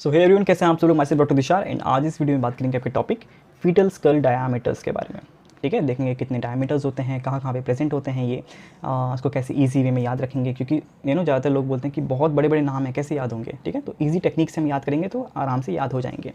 सो hey everyone, कैसे हैं आप सब लोग। माइसेल्फ डॉक्टर दिशार एंड आज इस वीडियो में बात करेंगे आपके टॉपिक फीटल स्कल डायामीटर्स के बारे में। ठीक है, देखेंगे कितने डायमीटर्स होते हैं, कहाँ कहाँ पे प्रेजेंट होते हैं ये, इसको कैसे इजी वे में याद रखेंगे, क्योंकि ज़्यादातर लोग बोलते हैं कि बहुत बड़े बड़े नाम हैं, कैसे याद होंगे। ठीक है, तो इजी टेक्निक से हम याद करेंगे तो आराम से याद हो जाएंगे।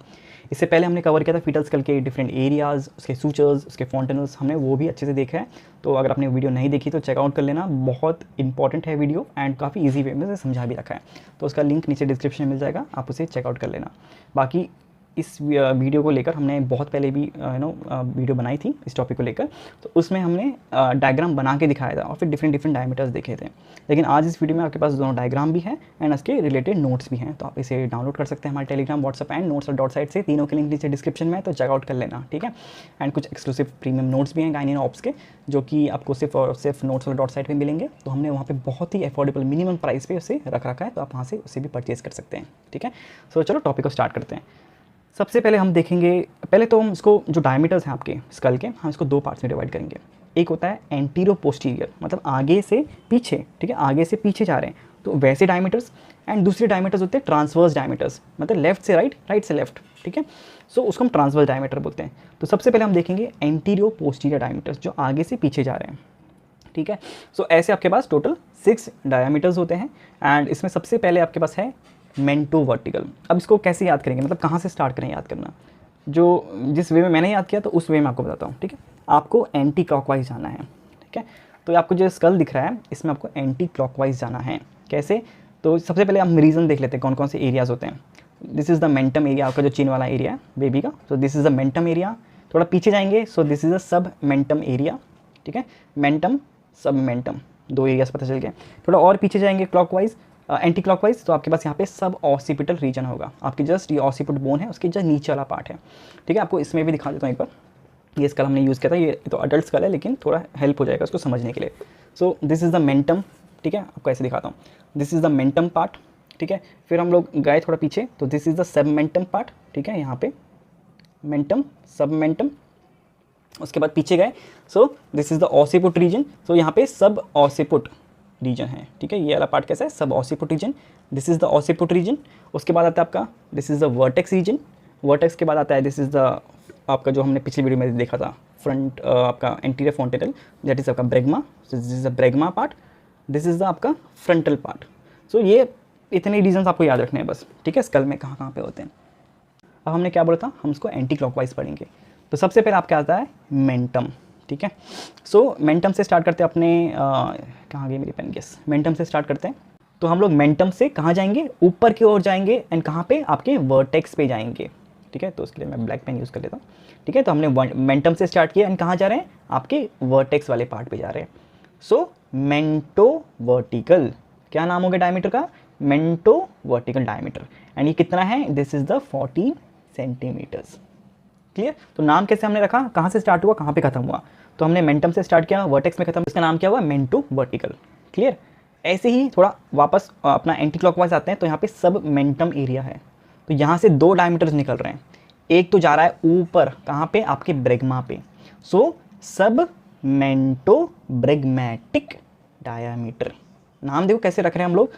इससे पहले हमने कवर किया था फीटल स्कल के डिफरेंट एरियाज़, उसके सूचर्स, उसके फॉन्टेनल्स, हमने वो भी अच्छे से देखा है। तो अगर आपने वीडियो नहीं देखी तो चेकआउट कर लेना, बहुत इंपॉर्टेंट है वीडियो एंड काफ़ी ईजी वे में समझा भी रखा है। तो उसका लिंक नीचे डिस्क्रिप्शन में मिल जाएगा, आप उसे चेकआउट कर लेना। बाकी इस वीडियो को लेकर हमने बहुत पहले भी वीडियो बनाई थी इस टॉपिक को लेकर, तो उसमें हमने डायग्राम बना के दिखाया था और फिर डिफरेंट डायमीटर्स देखे थे। लेकिन आज इस वीडियो में आपके पास दोनों डायग्राम भी हैं एंड उसके रिलेटेड नोट्स भी हैं, तो आप इसे डाउनलोड कर सकते हैं हमारे टेलीग्राम, व्हाट्सएप एंड नोट्स और डॉट साइट से। तीनों के लिंक नीचे डिस्क्रिप्शन में है, तो चेकआउट कर लेना। ठीक है, एंड कुछ एक्सक्लूसिव प्रीमियम नोट्स भी हैं गाइनी ऑप्स के, जो कि आपको सिर्फ और सिर्फ नोट्स और डॉट साइट में मिलेंगे। तो हमने वहाँ पे बहुत ही अफोर्डेबल मिनिमम प्राइस पे उसे रखा है, तो आप वहाँ से उसे भी परचेज़ कर सकते हैं। ठीक है, सो चलो टॉपिक को स्टार्ट करते हैं। सबसे पहले हम देखेंगे, पहले तो हम इसको जो डायमीटर्स हैं आपके स्कल के, हम इसको दो पार्ट्स में डिवाइड करेंगे। एक होता है एंटीरो पोस्टीरियर, मतलब आगे से पीछे। ठीक है, आगे से पीछे जा रहे हैं तो वैसे डायमीटर्स, एंड दूसरे डायमीटर्स होते हैं ट्रांसवर्स डायमीटर्स, मतलब लेफ्ट से राइट, राइट से लेफ्ट। ठीक है, सो उसको हम ट्रांसवर्स डायमीटर बोलते हैं। तो सबसे पहले हम देखेंगे एंटीरो पोस्टीरियर डायमीटर्स, जो आगे से पीछे जा रहे हैं। ठीक है, सो ऐसे आपके पास टोटल 6 डायमीटर्स होते हैं एंड इसमें सबसे पहले आपके पास है मेंटो वर्टिकल। अब इसको कैसे याद करेंगे, मतलब कहाँ से स्टार्ट करें याद करना, जो जिस वे में मैंने याद किया तो उस वे में आपको बताता हूँ। ठीक है, आपको एंटी क्लॉकवाइज जाना है। ठीक है, तो आपको जो स्कल दिख रहा है इसमें आपको एंटी क्लॉकवाइज जाना है। कैसे, तो सबसे पहले हम रीज़न देख लेते हैं कौन कौन से एरियाज़ होते हैं। This is the mentum area, आपका जो चीन वाला एरिया है बेबी का, सो this is the mentum area. थोड़ा पीछे जाएंगे, सो this is the sub mentum area. ठीक है, मेंटम सब मेंटम, दो एरियाज पता चल गए। थोड़ा और पीछे जाएंगे क्लॉकवाइज, एंटी क्लॉकवाइज, तो आपके पास यहाँ पे सब ऑसिपिटल रीजन होगा। आपकी जस्ट ये ऑसिपिट बोन है, उसके जस्ट नीचे वाला पार्ट है। ठीक है, आपको इसमें भी दिखा देता हूँ एक बार। ये स्कल हमने यूज़ किया था, ये तो अडल्ट स्कल है लेकिन थोड़ा हेल्प हो जाएगा उसको समझने के लिए। सो दिस इज़ द मेंटम। ठीक है, आपको ऐसे दिखाता हूँ, this is the mentum part. ठीक है, फिर हम लोग गए थोड़ा पीछे, तो this is the sub mentum part. ठीक है, यहाँ पे मेंटम, सब मेंटम। उसके बाद पीछे गए, so this is the occiput region, so यहाँ पे सब ऑसिपुट रीजन है। ठीक है, ये वाला पार्ट कैसा है, सब occiput region, this is the occiput region. उसके बाद आता है आपका this is the vertex region. Vertex के बाद आता है दिस इज़ द आपका जो हमने पिछली वीडियो में देखा था फ्रंट, आपका एंटीरियर फ्रंटेनल, दैट इज़ आपका bregma, this is the bregma part. This is the आपका फ्रंटल पार्ट। सो ये इतने रीजन्स आपको याद रखने हैं बस। ठीक है, स्कल में कहाँ कहाँ पे होते हैं। अब हमने क्या बोला था, हम इसको एंटी क्लॉकवाइज पढ़ेंगे। तो सबसे पहले आपका आता है मेंटम। ठीक है, सो मेंटम से स्टार्ट करते हैं अपने, कहाँ गई मेरी पेन, गेस, मेंटम से स्टार्ट करते हैं। तो हम लोग मेंटम से कहाँ जाएंगे, ऊपर की ओर जाएंगे एंड कहाँ पे, आपके वर्टेक्स पे जाएंगे। ठीक है, तो उसके लिए मैं ब्लैक पेन यूज़ कर लेता हूँ। ठीक है, तो हमने मेंटम से स्टार्ट किया एंड कहाँ जा रहे हैं, आपके वर्टेक्स वाले पार्ट पे जा रहे हैं। सो मेंटो वर्टिकल, क्या नाम हो गया डायमीटर का, मेंटो वर्टिकल डायमीटर। एंड ये कितना है, this is the 14 centimetres. Clear, तो नाम कैसे हमने रखा, कहाँ से स्टार्ट हुआ कहाँ पे खत्म हुआ, तो हमने मेंटम से स्टार्ट किया, वर्टेक्स में खत्म, इसका नाम क्या हुआ, मेंटो वर्टिकल। क्लियर, ऐसे ही थोड़ा वापस अपना एंटी क्लॉकवाइज आते हैं, तो यहाँ पे सब मेंटम एरिया है। तो यहाँ से दो डायमीटर्स निकल रहे हैं, एक तो जा रहा है ऊपर, कहाँ पे, आपके ब्रेगमा पे। सो सब मेंटो ब्रेगमेटिक डायामीटर। नाम देखो कैसे रख रहे हैं हम लोग,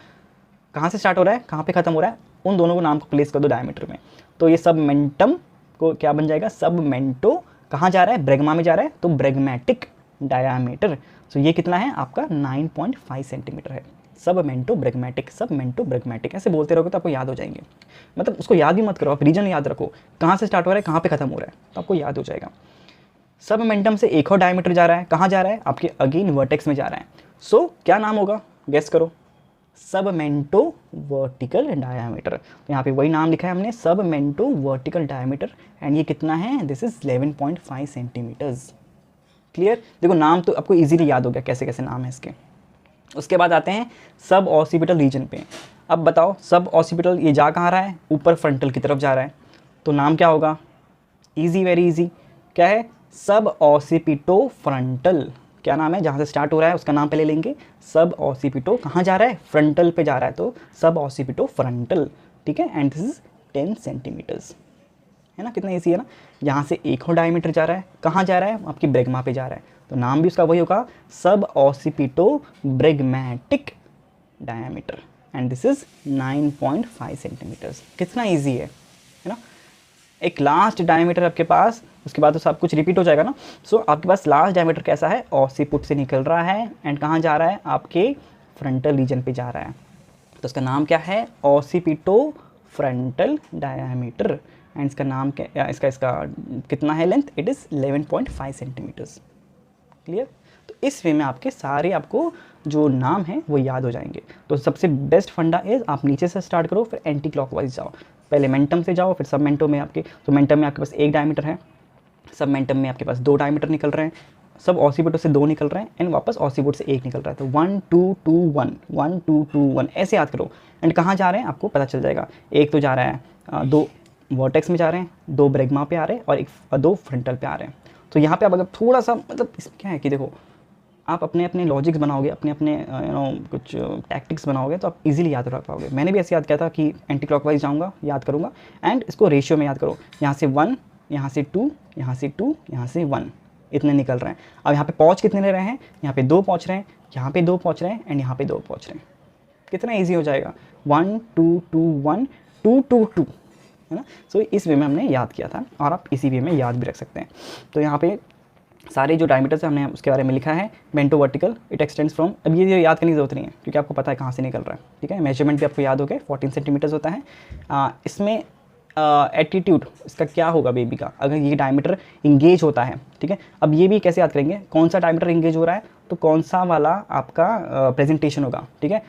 कहाँ से स्टार्ट हो रहा है कहाँ पे खत्म हो रहा है, उन दोनों को नाम को प्लेस कर दो डायमीटर में। तो ये सब मेंटम को क्या बन जाएगा, सब मेंटो, कहाँ जा रहा है, ब्रेगमा में जा रहा है, तो ब्रेगमेटिक डायामीटर। सो ये कितना है आपका, 9.5 सेंटीमीटर है। सब मेंटो ब्रेगमेटिक, सब मेंटो ब्रेगमेटिक, ऐसे बोलते रहोगे तो आपको याद हो जाएंगे। मतलब उसको याद भी मत करो, आप रीजन याद रखो, कहाँ से स्टार्ट हो रहा है कहाँ पे खत्म हो रहा है, तो आपको याद हो जाएगा। सब मेंटम से एक और डायमीटर जा रहा है, कहाँ जा रहा है, आपके अगेन वर्टेक्स में जा रहा है। सो क्या नाम होगा, गेस करो, सब मेंटो वर्टिकल डायामीटर। तो यहाँ पे वही नाम लिखा है हमने, सब मेंटो वर्टिकल डायामीटर। एंड ये कितना है, दिस इज 11.5 सेंटीमीटर्स। क्लियर, देखो नाम तो आपको इजीली याद हो गया कैसे कैसे नाम है इसके। उसके बाद आते हैं सब ऑसिपिटल रीजन पे। अब बताओ सब ऑसिपिटल ये जा कहाँ रहा है, ऊपर फ्रंटल की तरफ जा रहा है, तो नाम क्या होगा, ईजी, वेरी ईजी, क्या है, सब ऑसिपिटो फ्रंटल। क्या नाम है, जहाँ से स्टार्ट हो रहा है उसका नाम पहले लेंगे, सब ऑसिपिटो, कहाँ जा रहा है, फ्रंटल पे जा रहा है, तो सब ऑसिपिटो फ्रंटल। ठीक है, एंड दिस इज 10 सेंटीमीटर्स, है ना, कितना ईजी है ना। यहाँ से एक और डायमीटर जा रहा है, कहाँ जा रहा है, आपकी ब्रेगमा पे जा रहा है, तो नाम भी उसका वही होगा, सब occipito bregmatic diameter. And this is 9.5 centimetres. कितना ईजी है ना। एक लास्ट डायमीटर आपके पास, उसके बाद तो सब कुछ रिपीट हो जाएगा ना। सो आपके पास लास्ट डायमीटर कैसा है, ऑसिपुट से निकल रहा है एंड कहाँ जा रहा है, आपके फ्रंटल रीजन पे जा रहा है। तो इसका नाम क्या है, ऑसिपिटो फ्रंटल डायमीटर। एंड इसका नाम क्या, इसका कितना है length, it is 11.5 centimetres. Clear. तो इस वे में आपके सारे आपको जो नाम है वो याद हो जाएंगे। तो सबसे बेस्ट फंडा इज आप नीचे से स्टार्ट करो, फिर एंटी क्लॉकवाइज जाओ। पहले मेंटम से जाओ, फिर सब मेंटम में आपके, तो मेंटम में आपके पास एक डायमीटर है, सब मेंटम में आपके पास 2 डायमीटर निकल रहे हैं, सब ऑसिबोटो से 2 निकल रहे हैं एंड वापस ऑसिबोट से 1 निकल रहा है। तो 1 2 2 1 1 2 2 1 ऐसे याद करो। एंड कहाँ जा रहे हैं आपको पता चल जाएगा। एक तो जा रहा है 2 वर्टेक्स में जा रहे हैं, 2 ब्रेगमा पे आ रहे हैं और 2 फ्रंटल पे आ रहे हैं। तो यहाँ पे आप अगर थोड़ा सा मतलब इसमें क्या है कि देखो, आप अपने अपने लॉजिक्स बनाओगे, अपने अपने कुछ टैक्टिक्स बनाओगे तो आप इजीली याद रख पाओगे। मैंने भी ऐसे याद किया था कि एंटी क्लॉकवाइज जाऊँगा, याद करूँगा एंड इसको रेशियो में याद करो। यहाँ से 1, यहाँ से 2, यहाँ से 2, यहाँ से 1, इतने निकल रहे हैं। अब यहाँ पे पहुँच कितने ले रहे हैं, यहाँ पे 2 पहुँच रहे हैं, यहाँ पे 2 पहुँच रहे हैं एंड यहाँ पे 2 पहुँच रहे हैं। कितना ईजी हो जाएगा, 1 2 2 1 2 2 2, है ना। सो इस वे में हमने याद किया था और आप इसी वे में याद भी रख सकते हैं। तो यहाँ पे सारे जो डायमीटर्स हैं हमने उसके बारे में लिखा है। मेंटो वर्टिकल इट एक्सटेंड्स फ्रॉम, अब ये याद करने की जरूरत नहीं है क्योंकि आपको पता है कहाँ से निकल रहा है, ठीक है। मेजरमेंट भी आपको याद हो गए, 14 सेंटीमीटर्स होता है। इसमें एटीट्यूड इसका क्या होगा बेबी का, अगर ये डायमीटर इंगेज होता है, ठीक है। अब ये भी कैसे याद करेंगे, कौन सा डायमीटर इंगेज हो रहा है तो कौन सा वाला आपका प्रेजेंटेशन होगा, ठीक है।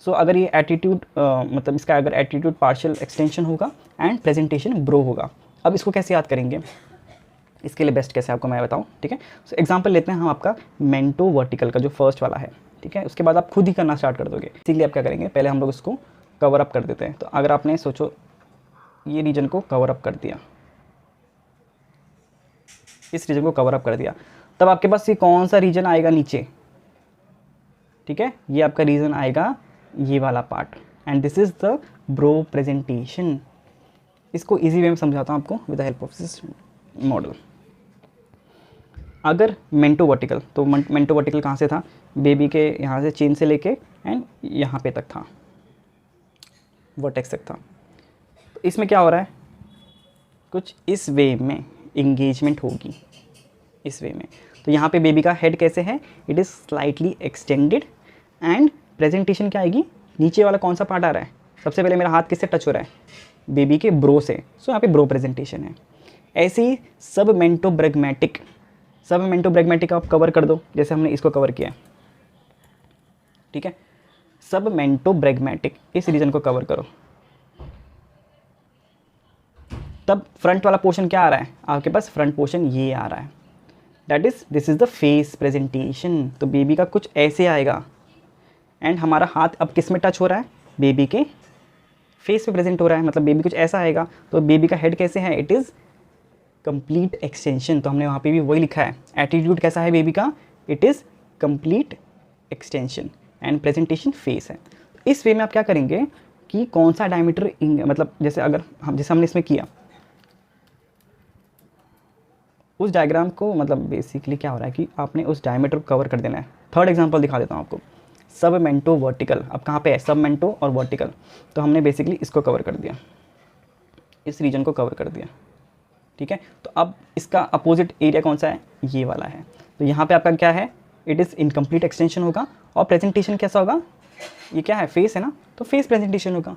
सो अगर ये एटीट्यूड मतलब इसका अगर एटीट्यूड पार्शियल एक्सटेंशन होगा एंड प्रेजेंटेशन ब्रो होगा। अब इसको कैसे याद करेंगे, इसके लिए बेस्ट कैसे आपको मैं बताऊं, ठीक है। सो एग्जांपल लेते हैं हम आपका मेंटो वर्टिकल का जो फर्स्ट वाला है, ठीक है। उसके बाद आप खुद ही करना स्टार्ट कर दोगे। इसीलिए आप क्या करेंगे, पहले हम लोग इसको कवर अप कर देते हैं। तो अगर आपने सोचो ये रीजन को कवर अप कर दिया, इस रीजन को कवर अप कर दिया, तब आपके पास ये कौन सा रीजन आएगा नीचे, ठीक है। ये आपका रीजन आएगा ये वाला part and this is the brow presentation. इसको इजी वे में समझाता हूँ आपको with the help of this model. अगर मेंटो वर्टिकल, तो मेंटो वर्टिकल कहाँ से था, बेबी के यहाँ से चेन से लेके एंड यहाँ पे तक था, वर्टेक्स तक था। तो इसमें क्या हो रहा है, कुछ इस वे में इंगेजमेंट होगी, इस वे में। तो यहाँ पे बेबी का हेड कैसे है, it is slightly extended and presentation क्या आएगी, नीचे वाला कौन सा पार्ट आ रहा है, सबसे पहले मेरा हाथ किससे टच हो रहा है, बेबी के ब्रो से। सो यहाँ पे ब्रो प्रेजेंटेशन है। ऐसे ही सब मेंटो ब्रैगमेटिक आप कवर कर दो, जैसे हमने इसको कवर किया, ठीक है। सब मेंटो ब्रैगमेटिक इस रीजन को कवर करो, तब फ्रंट वाला पोर्शन क्या आ रहा है आपके पास, फ्रंट पोर्शन ये आ रहा है, that is this is the face presentation. तो बेबी का कुछ ऐसे आएगा एंड हमारा हाथ अब किस में टच हो रहा है, बेबी के फेस पे प्रेजेंट हो रहा है, मतलब बेबी कुछ ऐसा आएगा। तो बेबी का हेड कैसे है, इट इज़ कंप्लीट एक्सटेंशन। तो हमने वहाँ पे भी वही लिखा है। एटीट्यूड कैसा है बेबी का, it is complete extension and presentation phase है। इस वे में आप क्या करेंगे कि कौन सा डायमीटर, मतलब जैसे अगर हम जैसे हमने इसमें किया, उस डायग्राम को मतलब बेसिकली क्या हो रहा है कि आपने उस डायमीटर को कवर कर देना है। थर्ड एग्जांपल दिखा देता हूँ आपको, सब मेंटो वर्टिकल। अब कहाँ पे है, सब मेंटो और वर्टिकल। तो हमने बेसिकली इसको कवर कर दिया, इस रीजन को कवर कर दिया, ठीक है। तो अब इसका अपोजिट एरिया कौन सा है, ये वाला है। तो यहाँ पे आपका क्या है, इट इज़ इनकम्प्लीट एक्सटेंशन होगा और प्रेजेंटेशन कैसा होगा, ये क्या है, फेस है ना, तो फेस प्रेजेंटेशन होगा,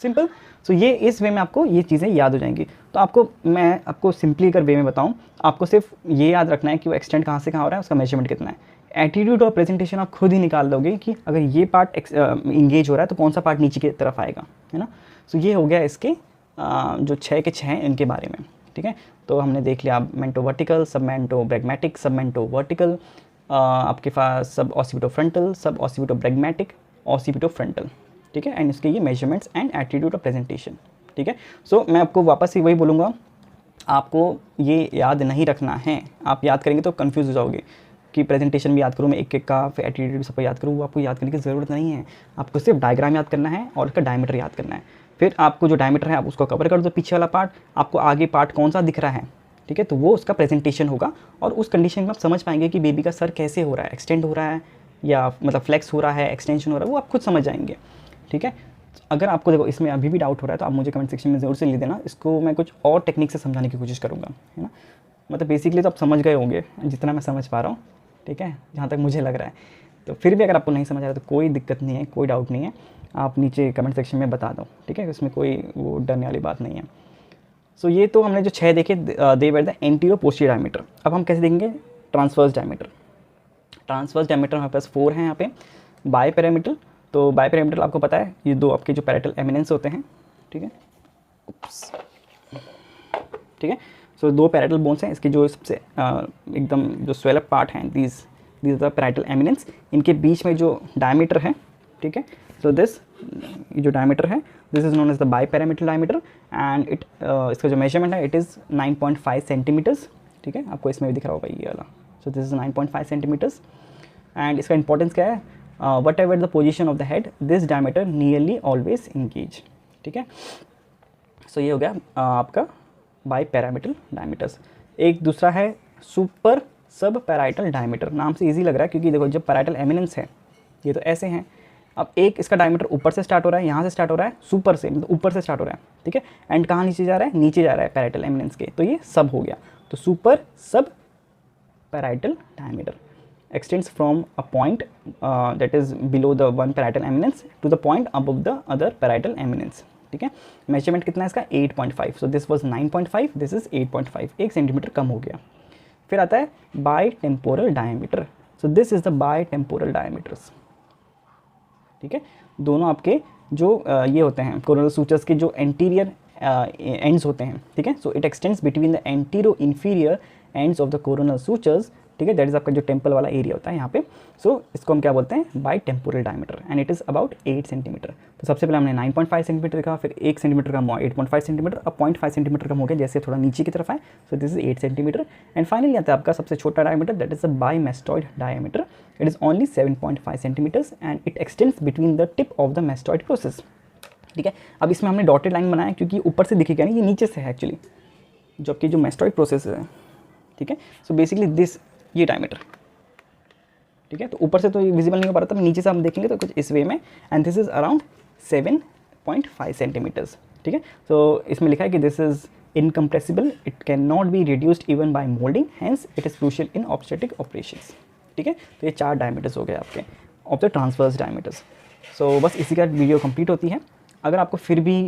सिंपल। सो ये इस वे में आपको ये चीज़ें याद हो जाएंगी। तो आपको मैं आपको सिंपली अगर वे में बताऊँ, आपको सिर्फ ये याद रखना है कि वो एक्सटेंड कहाँ से कहाँ हो रहा है, उसका मेजरमेंट कितना है। एटीट्यूड और प्रेजेंटेशन आप खुद ही निकाल दोगे कि अगर ये पार्ट इंगेज हो रहा है तो कौन सा पार्ट नीचे की तरफ आएगा, है ना। सो ये हो गया इसके जो 6 के 6 हैं इनके बारे में, ठीक है। तो हमने देख लिया मेंटो वर्टिकल, सब मेंटो ब्रैगमेटिक, सब मेंटो वर्टिकल, आपके पास सब ऑसिपिटो फ्रंटल, सब ऑसिपिटो ब्रैगमेटिक, ऑसिपिटो फ्रंटल, ठीक है। एंड इसके ये measurements and attitude of presentation, ठीक है। सो मैं आपको वापस ही वही बोलूँगा, आपको ये याद नहीं रखना है। आप याद करेंगे तो कंफ्यूज हो जाओगे कि प्रेजेंटेशन भी याद करूँ मैं एक एक का, फिर एटीट्यूड भी सबको याद करूँ, वो आपको याद करने की ज़रूरत नहीं है। आपको सिर्फ डायग्राम याद करना है और उसका डायमीटर याद करना है। फिर आपको जो डायमीटर है आप उसको कवर कर दो, पीछे वाला पार्ट, आपको आगे पार्ट कौन सा दिख रहा है, ठीक है, तो वो उसका प्रेजेंटेशन होगा। और उस कंडीशन में आप समझ पाएंगे कि बेबी का सर कैसे हो रहा है, एक्सटेंड हो रहा है या मतलब फ्लेक्स हो रहा है, एक्सटेंशन हो रहा है, वो आप खुद समझ जाएंगे, ठीक है। अगर आपको देखो इसमें अभी भी डाउट हो रहा है तो आप मुझे कमेंट सेक्शन में ज़रूर से लिख देना, इसको मैं कुछ और टेक्निक से समझाने की कोशिश करूँगा, है ना। मतलब बेसिकली तो आप समझ गए होंगे जितना मैं समझ पा रहा हूँ, ठीक है, जहाँ तक मुझे लग रहा है। तो फिर भी अगर आपको नहीं समझ आ रहा तो कोई दिक्कत नहीं है, कोई डाउट नहीं है, आप नीचे कमेंट सेक्शन में बता दो, ठीक है, इसमें कोई वो डरने वाली बात नहीं है। सो ये तो हमने जो 6 देखे, they were the anterior posterior diameter. अब हम कैसे देखेंगे ट्रांसवर्स डायमीटर। ट्रांसवर्स डायमीटर हमारे पास 4 हैं यहाँ पे। बाय पैरामीटर, तो बाय पैरामीटर आपको पता है ये दो आपके जो पैरेटल एमिनेंस होते हैं, ठीक है, ठीक है। सो दो पैरेटल बोन्स हैं, इसके जो सबसे एकदम जो स्वेल अप पार्ट हैं, दीज द पैरेटल एमिनेंस, इनके बीच में जो डायमीटर है, ठीक है। सो दिस जो डायमीटर है this is known as the biparietal diameter and it इसका जो मेजरमेंट है इट इज़ 9.5 सेंटीमीटर्स, ठीक है, आपको इसमें भी दिख रहा होगा ये वाला। So this is 9.5 centimetres and इसका इंपॉर्टेंस क्या है, whatever the position of the head this diameter nearly always engage, ठीक है। सो ये हो गया आपका बाई पैरामीटर डायमीटर्स। एक दूसरा है सुपर सब पैराइटल डायमीटर। नाम से इजी लग रहा है क्योंकि देखो जब पैराइटल एमिनेंस है ये तो ऐसे हैं, अब एक इसका डायमीटर ऊपर से स्टार्ट हो रहा है, यहाँ से स्टार्ट हो रहा है, सुपर से मतलब ऊपर से स्टार्ट हो रहा है, ठीक है, एंड कहाँ नीचे जा रहा है, नीचे जा रहा है पैराइटल एमिनेंस के, तो ये सब हो गया। तो सुपर सब parietal diameter extends from a point that is below the one parietal eminence to the point above the other parietal eminence, ठीक है। मेजरमेंट कितना है इसका 8.5, so this was 9.5, this is 8.5, 1 centimetre कम हो गया। फिर आता है bitemporal diameter, so this is the bitemporal diameters, ठीक है। दोनों आपके जो ये होते हैं कोरोनल सूचर्स के जो एंटीरियर एंड्स होते हैं, ठीक है। So it extends between the antero inferior ends of the coronal sutures, ठीक है, दैट इज आपका जो टेम्पल वाला एरिया होता है यहाँ पे। सो इसको हम क्या बोलते हैं by temporal diameter and it is about 8 centimetre. तो सबसे पहले हमने 9.5 सेंटीमीटर देखा, फिर 1 सेंटीमीटर कम हुआ 8.5 सेंटीमीटर, अब 0.5 सेंटीमीटर कम हो गया जैसे थोड़ा नीचे की तरफ आए। So this is 8 centimetre and finally आता है आपका सबसे छोटा diameter, that is a bimastoid diameter, it is only 7.5 centimetres and it extends between the tip of the mastoid process, ठीक है। अब इसमें हमने डॉटेड लाइन बनाया क्योंकि ऊपर से दिखेगा नहीं, ये नीचे से है एक्चुअली, जबकि जो मेस्टॉइड प्रोसेस है, ठीक है। सो बेसिकली दिस ये डायमीटर, ठीक है, तो ऊपर से तो ये विजिबल नहीं हो पा रहा था, नीचे से हम देखेंगे तो कुछ इस वे में and this is around 7.5 centimetres, ठीक है। तो इसमें लिखा है कि this is incompressible, it can not be reduced even by moulding, hence it is crucial in obstetric operations, ठीक है। तो ये 4 डायमीटर्स हो गए आपके of the transverse diameters. So बस इसी का वीडियो कंप्लीट होती है। अगर आपको फिर भी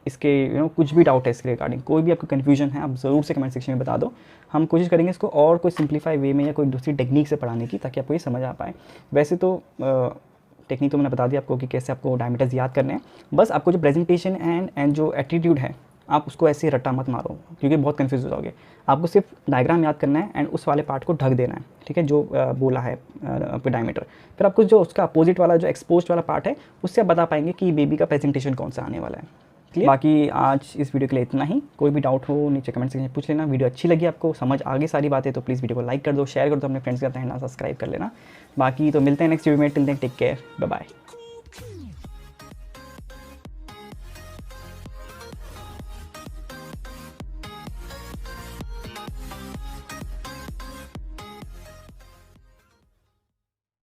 इसके कुछ भी डाउट है इसके रिगार्डिंग, कोई भी आपको कन्फ्यूजन है, आप ज़रूर से कमेंट सेक्शन में बता दो, हम कोशिश करेंगे इसको और कोई सिंप्लीफाई वे में या कोई दूसरी टेक्निक से पढ़ाने की, ताकि आपको ये समझ आ पाए। वैसे तो टेक्निक तो मैंने बता दिया आपको कि कैसे आपको डायमीटर्स याद करने हैं, बस आपको जो प्रेजेंटेशन एंड जो एटीट्यूड है आप उसको ऐसे रट्टा मत मारो क्योंकि बहुत कन्फ्यूज हो जाओगे। आपको सिर्फ डायग्राम याद करना है एंड उस वाले पार्ट को ढक देना है, ठीक है, जो बोला है आपके डायमीटर। फिर आपको जो उसका अपोजिट वाला जो एक्सपोज्ड वाला पार्ट है उससे आप बता पाएंगे कि बेबी का प्रेजेंटेशन कौन सा आने वाला है। बाकी आज इस वीडियो के लिए इतना ही। कोई भी डाउट हो नीचे कमेंट सेक्शन में पूछ लेना। वीडियो अच्छी लगी आपको, समझ आ गई सारी बातें, तो प्लीज़ वीडियो को लाइक कर दो, शेयर कर दो अपने फ्रेंड्स के साथ, सब्सक्राइब कर लेना। बाकी तो मिलते हैं नेक्स्ट वीडियो में, till then take care, bye bye.